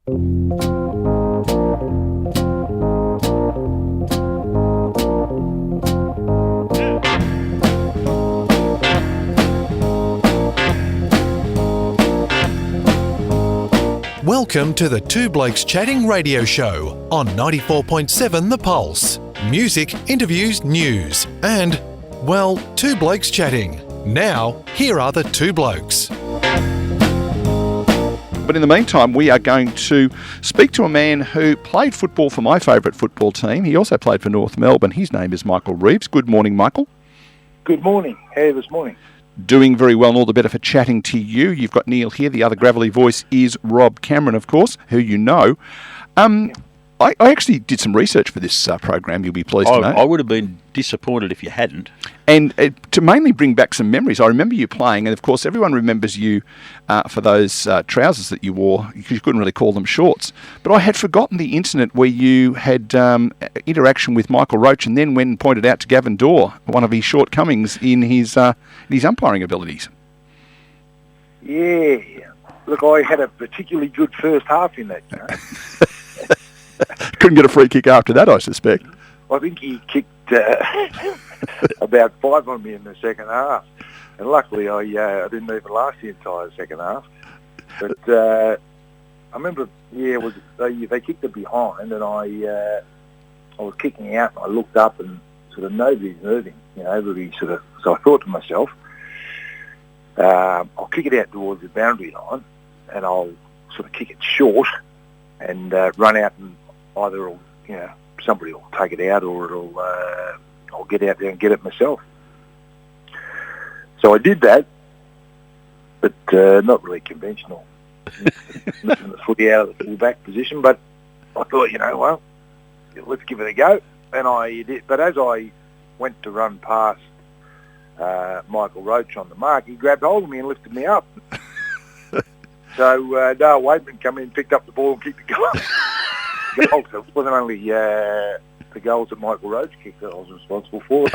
Welcome to the Two Blokes Chatting radio show on 94.7 The Pulse. Music, interviews, news, and, well, Two Blokes Chatting. Now, here are the two blokes. But in the meantime, we are going to speak to a man who played football for my favourite football team. He also played for North Melbourne. His name is Michael Reeves. Good morning, Michael. Good morning. How are you this morning? Doing very well, and all the better for chatting to you. You've got Neil here. The other gravelly voice is Rob Cameron, of course, who you know. I actually did some research for this program, you'll be pleased to know. I would have been disappointed if you hadn't. And to mainly bring back some memories, I remember you playing, and of course everyone remembers you for those trousers that you wore, because you couldn't really call them shorts. But I had forgotten the incident where you had interaction with Michael Roach, and then when pointed out to Gavin Dorr one of his shortcomings in his umpiring abilities. Yeah. Look, I had a particularly good first half in that, you know. Couldn't get a free kick after that, I suspect. I think he kicked about 5 on me in the second half. And luckily I didn't even last the entire second half. But I remember, they kicked it behind, and I was kicking out, and I looked up and sort of nobody's moving. You know, everybody sort of... So I thought to myself, I'll kick it out towards the boundary line, and I'll sort of kick it short and run out, and either somebody will take it out, or I'll get out there and get it myself. So I did that, but not really conventional, lifting the footy out of the full-back position. But I thought, well, let's give it a go, and I did. But as I went to run past Michael Roach on the mark, he grabbed hold of me and lifted me up. So Dale Waitman come in, picked up the ball and kicked the goal. So it wasn't only the goals that Michael Roach kicked that I was responsible for.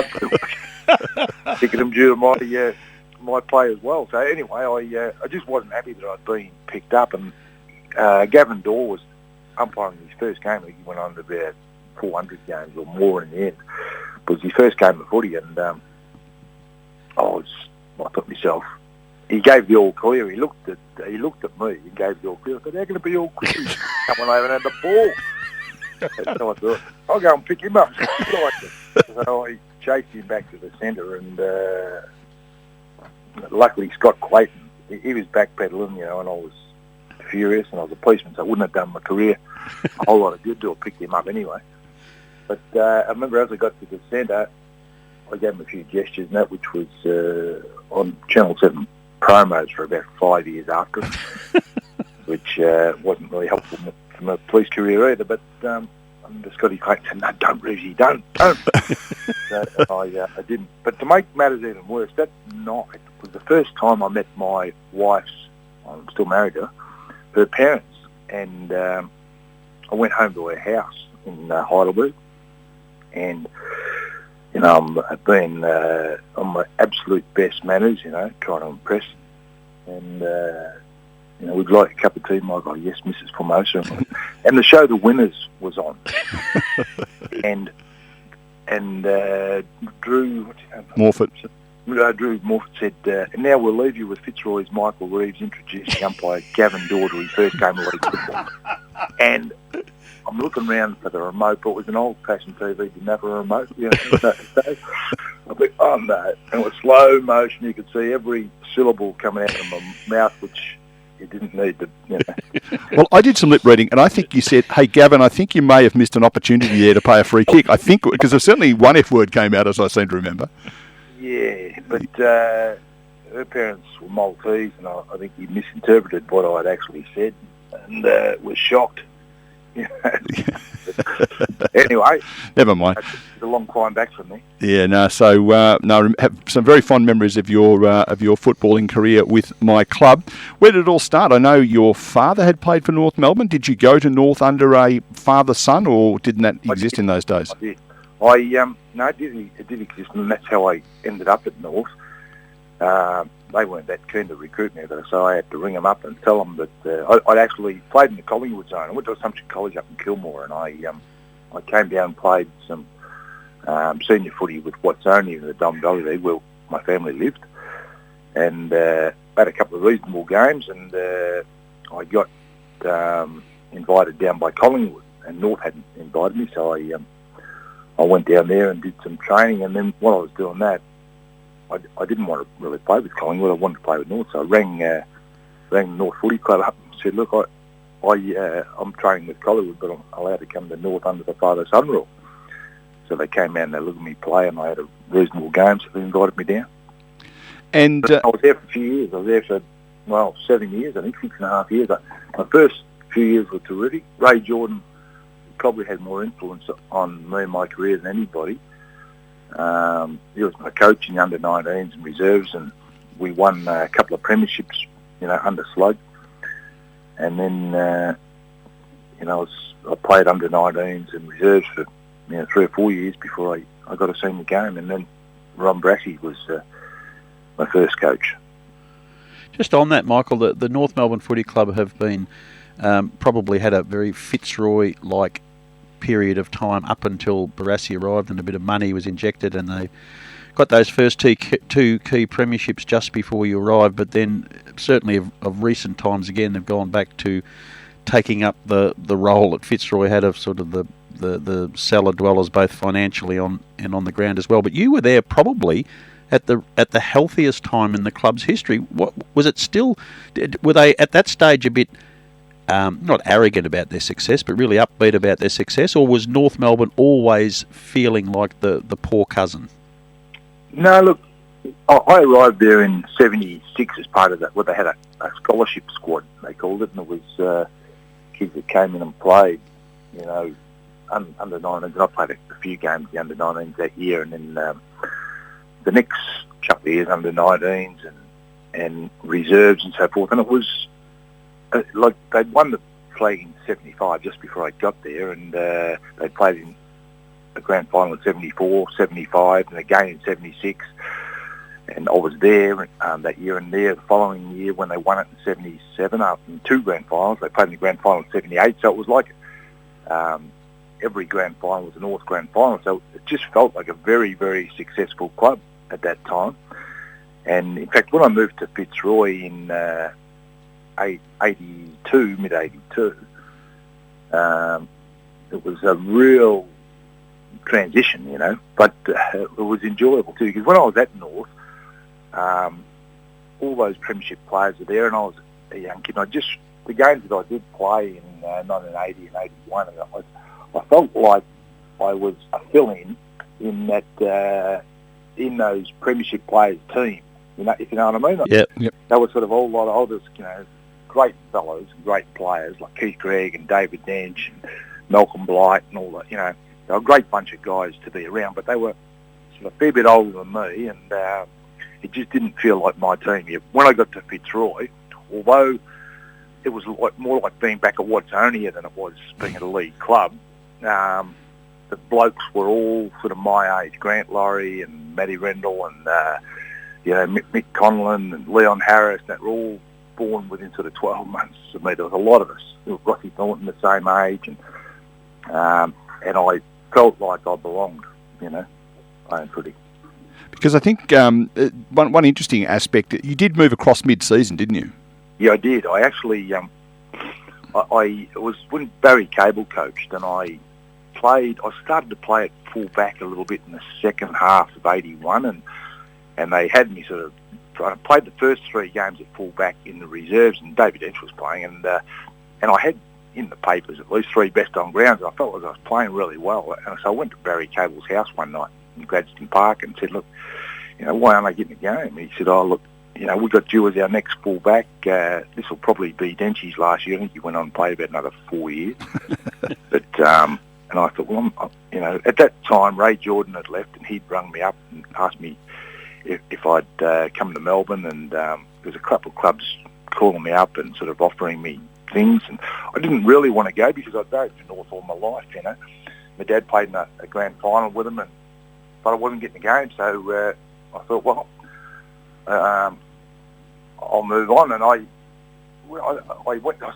Kicking them due to my play as well. So anyway, I just wasn't happy that I'd been picked up. And Gavin Dorr was umpiring his first game. I think he went on to about 400 games or more in the end. It was his first game of footy, and I thought to myself, he gave the all clear. He looked at me and gave the all clear. I thought, how can it be all clear? Someone over had the ball. So I thought, I'll go and pick him up. So I chased him back to the centre, and luckily Scott Clayton, he was backpedaling, and I was furious, and I was a policeman, so I wouldn't have done my career a whole lot of good to have picked him up anyway. But I remember as I got to the centre, I gave him a few gestures and that, which was on Channel 7 promos for about 5 years after, which wasn't really helpful for my police career either. But Scotty Clayton said, "No, don't, Reevesy, don't." So I didn't. But to make matters even worse, that night was the first time I met my wife's, I'm still married to her parents, and I went home to her house in Heidelberg, and I've been on my absolute best manners, trying to impress. And, we'd like a cup of tea. My God, yes, Mrs. Formosa. And the show The Winners was on. and Drew... Morfitt. Drew Morfitt said, and now we'll leave you with Fitzroy's Michael Reeves introducing umpire Gavin Dorr to his first game of league football. And I'm looking around for the remote, but it was an old-fashioned TV, didn't have a remote. So I think, oh no. And it was slow motion. You could see every syllable coming out of my mouth, which you didn't need to, Well, I did some lip reading, and I think you said, "Hey, Gavin, I think you may have missed an opportunity there to pay a free kick." I think, because there's certainly one F word came out, as I seem to remember. Yeah, but her parents were Maltese, and I think he misinterpreted what I'd actually said, and was shocked. Anyway, never mind. It's a long climb back for me. Yeah, no. So have some very fond memories of your footballing career with my club. Where did it all start? I know your father had played for North Melbourne. Did you go to North under a father-son, or didn't that exist in those days? I did. No, it did exist, and that's how I ended up at North. they weren't that keen to recruit me, so I had to ring them up and tell them that I'd actually played in the Collingwood zone. I went to Assumption College up in Kilmore, and I came down and played some senior footy with what's only in the Dom Valley League, where my family lived, and had a couple of reasonable games, and I got invited down by Collingwood, and North hadn't invited me, so I went down there and did some training, and then while I was doing that, I didn't want to really play with Collingwood. I wanted to play with North, so I rang the North Footy Club up and said, look, I'm training with Collingwood, but I'm allowed to come to North under the father-son rule. So they came out and they looked at me play, and I had a reasonable game, so they invited me down. And I was there for a few years. I was there for, 7 years, I think, 6.5 years. My first few years were terrific. Ray Jordan probably had more influence on me and my career than anybody. He was my coach in the under-19s and reserves, and we won a couple of premierships, under slug. And then, I played under-19s and reserves for 3 or 4 years before I got a senior game. And then Ron Brassey was my first coach. Just on that, Michael, the North Melbourne Footy Club have been probably had a very Fitzroy-like period of time up until Barassi arrived and a bit of money was injected, and they got those first two key premierships just before you arrived. But then, certainly of recent times, again, they've gone back to taking up the role that Fitzroy had of sort of the cellar dwellers, both financially and on the ground as well. But you were there probably at the healthiest time in the club's history. What was it? Still, were they at that stage a bit not arrogant about their success, but really upbeat about their success, or was North Melbourne always feeling like the poor cousin? No, look, I arrived there in '76 as part of that. Well, they had a scholarship squad, they called it, and it was kids that came in and played, under 19s. I played a few games the under 19s that year, and then the next couple of years under 19s and reserves and so forth. And it was like they'd won the flag in '75 just before I got there, and they played in the grand final in '74, '75, and again in '76. And I was there that year, and there the following year when they won it in '77 in 2 grand finals. They played in the grand final in '78, so it was like every grand final was a North grand final. So it just felt like a very, very successful club at that time. And in fact, when I moved to Fitzroy in '82, mid-'82, it was a real transition, but it was enjoyable too, because when I was at North, all those premiership players were there, and I was a young kid. And the games that I did play in 1980 and '81, and I felt like I was a fill-in in that in those premiership players' team. If you know what I mean. Yep. They were sort of all a lot of oldest, great fellows, great players like Keith Gregg and David Dench and Malcolm Blight and all that. They were a great bunch of guys to be around, but they were sort of a fair bit older than me, and it just didn't feel like my team. When I got to Fitzroy, although it was more like being back at Watsonia than it was being at a league club, the blokes were all sort of my age, Grant Laurie and Matty Rendell and Mick Conlon and Leon Harris. That were all born within sort of 12 months of me. There was a lot of us. There was Rossi Thornton the same age, and I felt like I belonged, playing footy. Because I think one interesting aspect, you did move across mid-season, didn't you? Yeah, I did. I actually, I was when Barry Cable coached, and I started to play at full back a little bit in the second half of '81, and they had me sort of I played the first 3 games at full back in the reserves, and David Dench was playing, and I had in the papers at least 3 best on grounds, and I felt like I was playing really well. And so I went to Barry Cable's house one night in Gladstone Park and said, look, why aren't I getting a game? And he said, oh, look, we got you as our next full back. This will probably be Dench's last year. I think he went on and played about another 4 years. But and I thought, well, at that time, Ray Jordan had left, and he'd rung me up and asked me if I'd come to Melbourne, and there was a couple of clubs calling me up and sort of offering me things, and I didn't really want to go because I'd played for North all my life, My dad played in a grand final with them, but I wasn't getting a game, so I thought, well, I'll move on. And I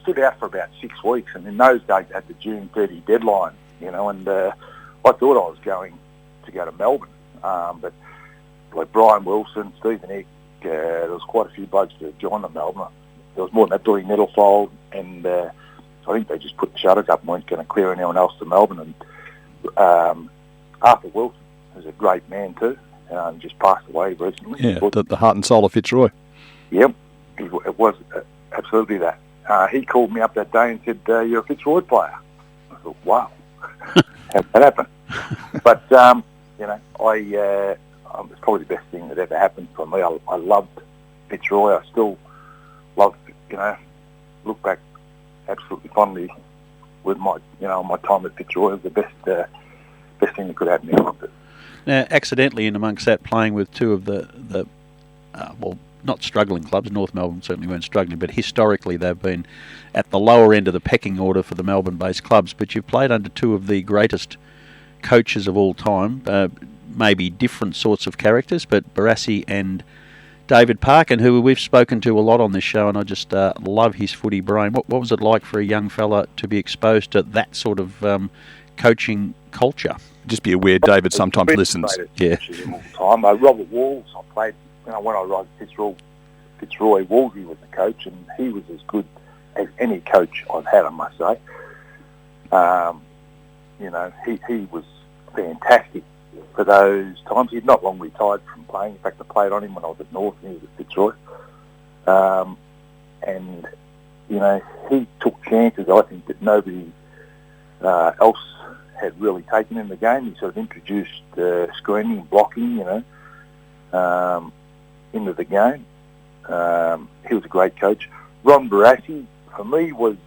stood out for about 6 weeks, and in those days I had the June 30 deadline, and I thought I was going to go to Melbourne, but like Brian Wilson, Stephen Eck, there was quite a few blokes that joined the Melbourne. There was more than that, Billy Nettlefold, and I think they just put the shutters up and weren't going to clear anyone else to Melbourne. And Arthur Wilson was a great man too, just passed away recently. Yeah, the heart and soul of Fitzroy. Yep, it was absolutely that. He called me up that day and said, "You're a Fitzroy player." I thought, wow, how'd that happen? But, it's probably the best thing that ever happened for me. I loved Fitzroy. I still love, look back absolutely fondly with my time at Fitzroy. It was the best thing that could happen. I loved it. Now, accidentally in amongst that, playing with two of the not struggling clubs. North Melbourne certainly weren't struggling, but historically they've been at the lower end of the pecking order for the Melbourne-based clubs. But you've played under two of the greatest coaches of all time, maybe different sorts of characters, but Barassi and David Parkin, who we've spoken to a lot on this show, and I just love his footy brain. What was it like for a young fella to be exposed to that sort of coaching culture? Just be aware David sometimes listens. Yeah. All the time. Robert Walls, I played, when I arrived at Fitzroy, Wolsey was the coach, and he was as good as any coach I've had, I must say. He was fantastic for those times. He'd not long retired from playing. In fact, I played on him when I was at North and he was at Fitzroy. He took chances, I think, that nobody else had really taken in the game. He sort of introduced screening and blocking, into the game. He was a great coach. Ron Barassi, for me, was...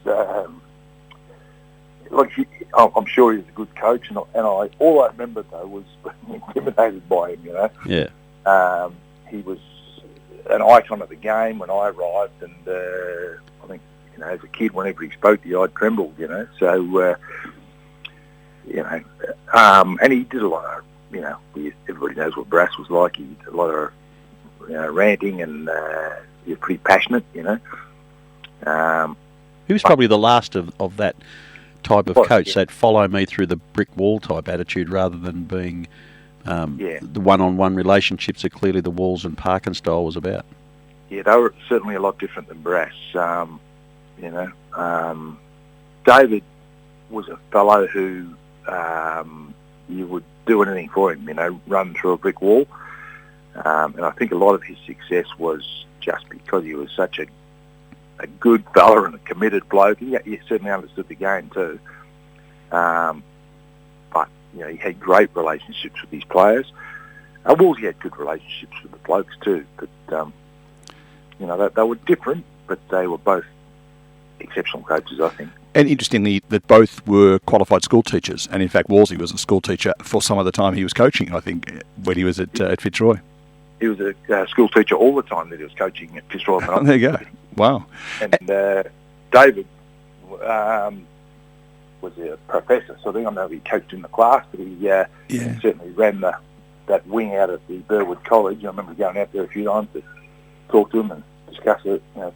I'm sure he was a good coach, and all I remember though was being intimidated by him. Yeah. He was an icon of the game when I arrived, and I think as a kid, whenever he spoke to you, I trembled. So and he did a lot of everybody knows what Brass was like. He did a lot of ranting, and he was pretty passionate. He was probably the last of that type of coach, that follow me through the brick wall type attitude, rather than being the one-on-one relationships that clearly the Walls and Parkin style was about. Yeah, they were certainly a lot different than Brass. David was a fellow who you would do anything for him, run through a brick wall. And I think a lot of his success was just because he was such a good fella and a committed bloke. He certainly understood the game too. But, he had great relationships with his players. Wolsey had good relationships with the blokes too. But, they were different, but they were both exceptional coaches, I think. And interestingly, that both were qualified school teachers. And in fact, Wolsey was a school teacher for some of the time he was coaching, I think, when he was at Fitzroy. He was a school teacher all the time that he was coaching at Fitzroy. There you go. Wow. And David was a professor, so I don't know if he coached in the class, but he certainly ran that wing out at the Burwood College. I remember going out there a few times to talk to him and discuss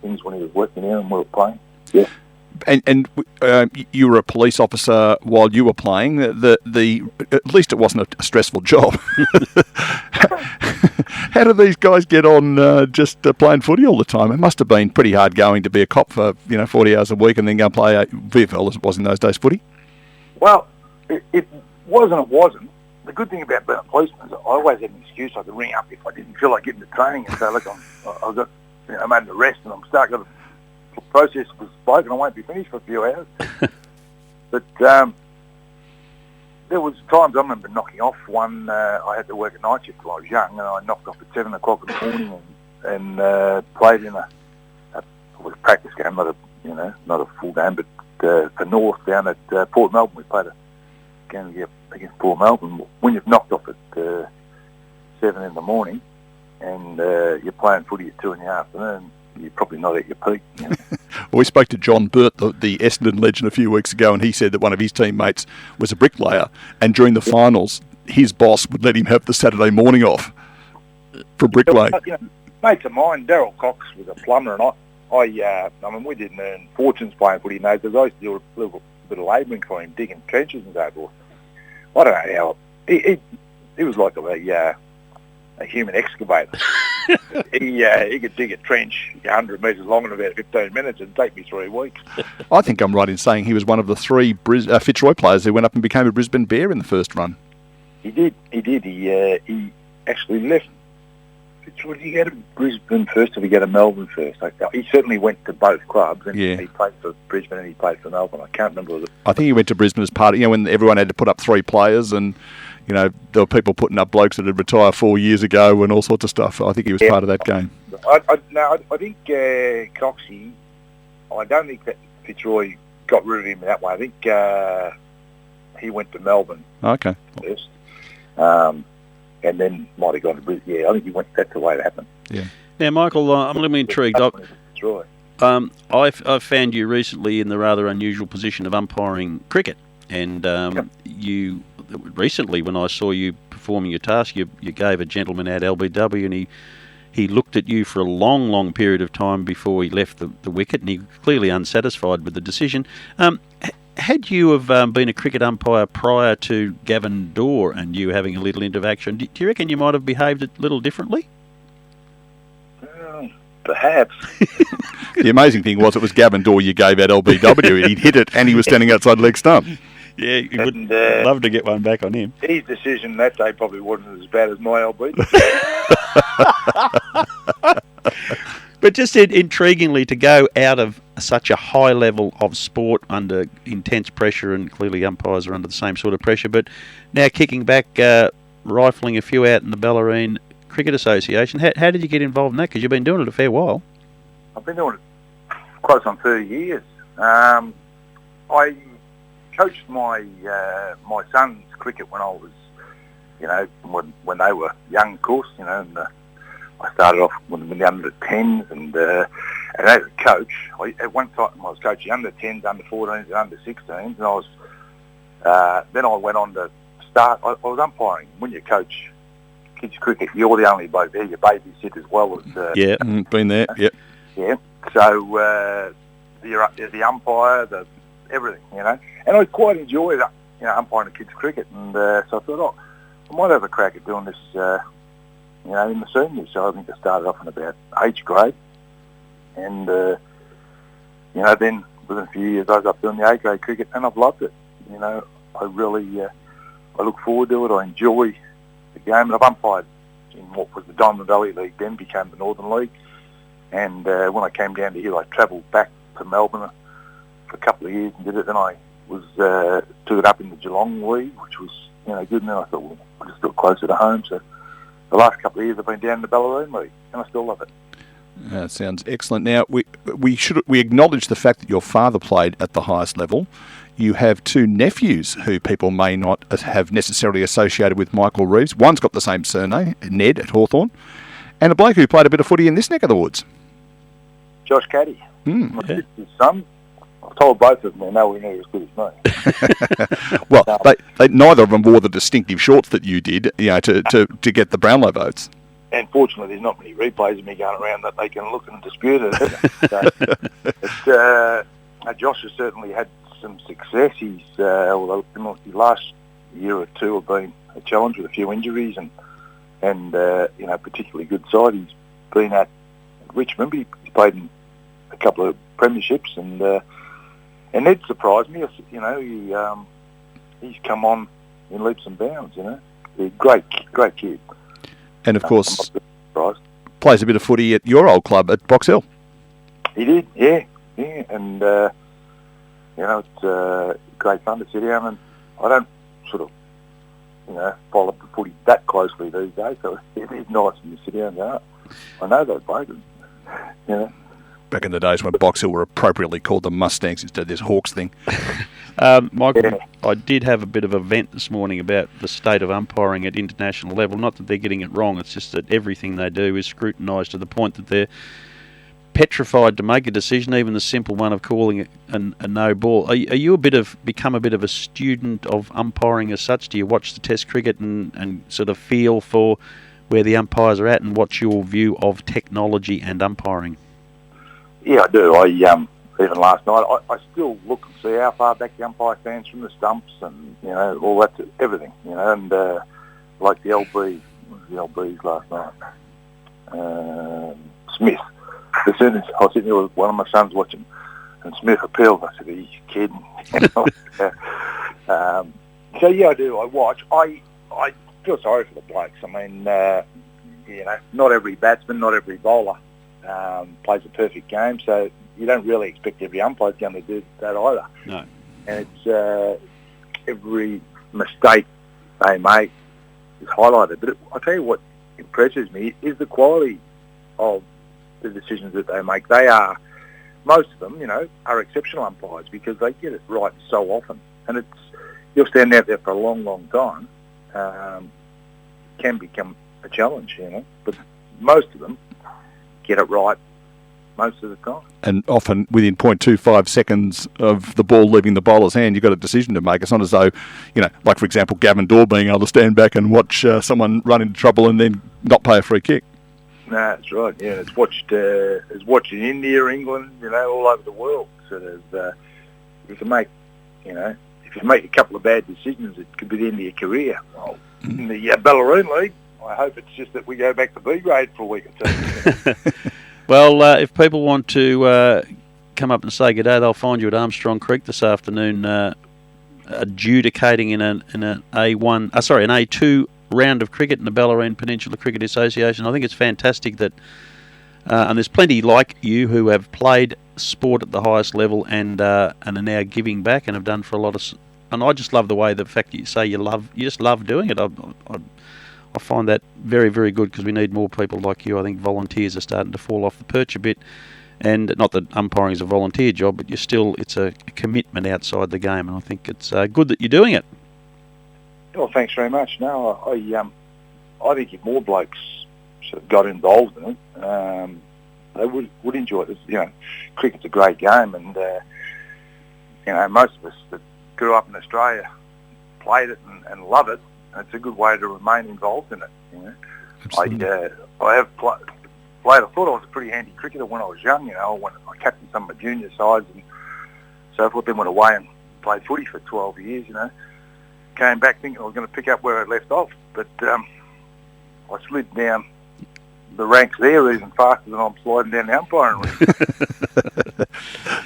things when he was working there and we were playing. Yeah. And you were a police officer while you were playing. At least it wasn't a stressful job. How do these guys get on just playing footy all the time? It must have been pretty hard going to be a cop for 40 hours a week and then go and play VFL, as it was in those days, footy. Well, it was and it wasn't. The good thing about being a policeman is I always had an excuse. I could ring up if I didn't feel like getting to training and say, look, I've got I made an arrest and I'm starting to process was spoken. I won't be finished for a few hours. But there was times I remember knocking off one. I had to work a night shift when I was young, and I knocked off at 7 o'clock in the morning and played in a practice game, not a full game, but for North down at Port Melbourne. We played a game against Port Melbourne. When you've knocked off at 7 in the morning and you're playing footy at 2 in the afternoon, you're probably not at your peak. Well, we spoke to John Burt, the Essendon legend, a few weeks ago, and he said that one of his teammates was a bricklayer, and during the finals, his boss would let him have the Saturday morning off for bricklaying. mates of mine, Darryl Cox was a plumber, and I mean, we didn't earn fortunes playing footy in those days. I used to do a little bit of labouring for him, digging trenches and so forth. I don't know how he was like a human excavator. He could dig a trench 100 metres long in about 15 minutes and take me 3 weeks. I think I'm right in saying he was one of the 3 Fitzroy players who went up and became a Brisbane Bear in the first run. He did. He actually left. Did he go to Brisbane first or did he go to Melbourne first? He certainly went to both clubs, and he played for Brisbane and he played for Melbourne. I can't remember. I think he went to Brisbane as part of, when everyone had to put up 3 players, and there were people putting up blokes that had retired 4 years ago and all sorts of stuff. I think he was part of that game. I think Coxie, I don't think that Fitzroy got rid of him that way. I think he went to Melbourne first. And then might have gone to Brisbane. Yeah, I think that's the way it happened. Yeah. Now, Michael, I'm a little intrigued. I've found you recently in the rather unusual position of umpiring cricket. And you recently, when I saw you performing your task, you gave a gentleman out LBW, and he looked at you for a long, long period of time before he left the wicket, and he was clearly unsatisfied with the decision. Had you have been a cricket umpire prior to Gavin Dorr and you having a little interaction, do you reckon you might have behaved a little differently? Perhaps. The amazing thing was it was Gavin Dorr you gave at LBW. He'd hit it and he was standing outside leg stump. Yeah, you would love to get one back on him. His decision that day probably wasn't as bad as my LB. But just intriguingly, to go out of such a high level of sport under intense pressure, and clearly umpires are under the same sort of pressure, but now kicking back, rifling a few out in the Bellarine Cricket Association, how did you get involved in that? Because you've been doing it a fair while. I've been doing it close on 30 years. I coached my sons cricket when I was, when they were young, of course, and I started off with the under-10s, and as a coach, at one time I was coaching under-10s, under-14s and under-16s, and I was then I went on to start. I was umpiring. When you coach kids cricket, you're the only bloke there. You babysit as well as been there. Yep. Yeah. So the umpire, everything, and I quite enjoyed umpiring the kids cricket, and so I thought, I might have a crack at doing this. In the seniors. So I think I started off in about 8th grade, and then within a few years I was up doing the 8th grade cricket, and I've loved it. I really I look forward to it. I enjoy the game, and I've umpired in what was the Diamond Valley League, then became the Northern League. And when I came down to here, I travelled back to Melbourne for a couple of years and did it. Then I was took it up in the Geelong League, which was good. And then I thought, well, I'll just do it closer to home. So the last couple of years I've been down in the Bellarine League, and I still love it. That sounds excellent. Now, we acknowledge the fact that your father played at the highest level. You have 2 nephews who people may not have necessarily associated with Michael Reeves. One's got the same surname, Ned at Hawthorn, and a bloke who played a bit of footy in this neck of the woods. Josh Caddy, my sister's son. I've told both of them they're nowhere near as good as me. Well, they neither of them wore the distinctive shorts that you did, to get the Brownlow votes. And fortunately, there's not many replays of me going around that they can look and dispute it. But Josh has certainly had some success. He's although the last year or two have been a challenge with a few injuries and particularly good side. He's been at Richmond. He's played in a couple of premierships, and Ned surprised me. He's come on in leaps and bounds. He's a great kid. And of course, plays a bit of footy at your old club at Box Hill. He did, yeah, and it's great fun to sit down, and I don't sort of, follow the footy that closely these days, so it is nice when you sit down and go, I know those blokes, Back in the days when Box Hill were appropriately called the Mustangs instead of this Hawks thing. Michael, I did have a bit of a vent this morning about the state of umpiring at international level. Not that they're getting it wrong, it's just that everything they do is scrutinised to the point that they're petrified to make a decision, even the simple one of calling it a no ball. Are you become a bit of a student of umpiring as such? Do you watch the Test cricket and sort of feel for where the umpires are at, and what's your view of technology and umpiring? Yeah, I do. Even last night, I still look and see how far back the umpire stands from the stumps, and all that, everything. And like the LB, the LBs last night. Smith. As soon as I was sitting there with one of my sons watching, and Smith appealed, I said, "Are you kidding?" So yeah, I do. I watch. I feel sorry for the blokes. I mean, not every batsman, not every bowler plays a perfect game, so you don't really expect every umpire going to do that either. No. And it's every mistake they make is highlighted. But I'll tell you what impresses me is the quality of the decisions that they make. They are, most of them, are exceptional umpires because they get it right so often. And you'll stand out there for a long, long time, can become a challenge, But most of them get it right most of the time. And often within 0.25 seconds of the ball leaving the bowler's hand, you've got a decision to make. It's not as though, like for example, Gavin Dorr being able to stand back and watch someone run into trouble and then not pay a free kick. No, that's right. Yeah, it's watched in India, England, all over the world. Sort of, if you make a couple of bad decisions, it could be the end of your career. Well, in the Ballaroon League, I hope it's just that we go back to B grade for a week or two. Well, if people want to come up and say good day, they'll find you at Armstrong Creek this afternoon, adjudicating in an A2 round of cricket in the Ballaroon Peninsula Cricket Association. I think it's fantastic that, and there's plenty like you who have played sport at the highest level and are now giving back and have done for a lot of. And I just love the way the fact that you say you just love doing it. I find that very, very good because we need more people like you. I think volunteers are starting to fall off the perch a bit. And not that umpiring is a volunteer job, but it's a commitment outside the game. And I think it's good that you're doing it. Well, thanks very much. No, I think if more blokes sort of got involved in it, they would enjoy it. Cricket's a great game, and most of us that grew up in Australia played it and love it. It's a good way to remain involved in it. I have played. I thought I was a pretty handy cricketer when I was young. I captained some of my junior sides and so forth. Then went away and played footy for 12 years. Came back thinking I was going to pick up where I left off, but I slid down the ranks there even faster than I'm sliding down the umpiring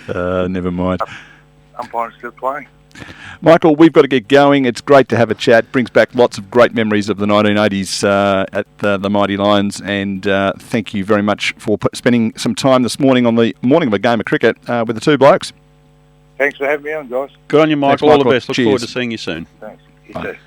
ring. Never mind. Umpiring still playing. Michael, we've got to get going. It's great to have a chat. Brings back lots of great memories of the 1980s at the Mighty Lions, and thank you very much for spending some time this morning on the morning of a game of cricket with the two blokes. Thanks for having me on, guys. Good on you, Michael. Thanks, All the best. Look Cheers. forward to seeing you soon. Thanks. You Bye. too.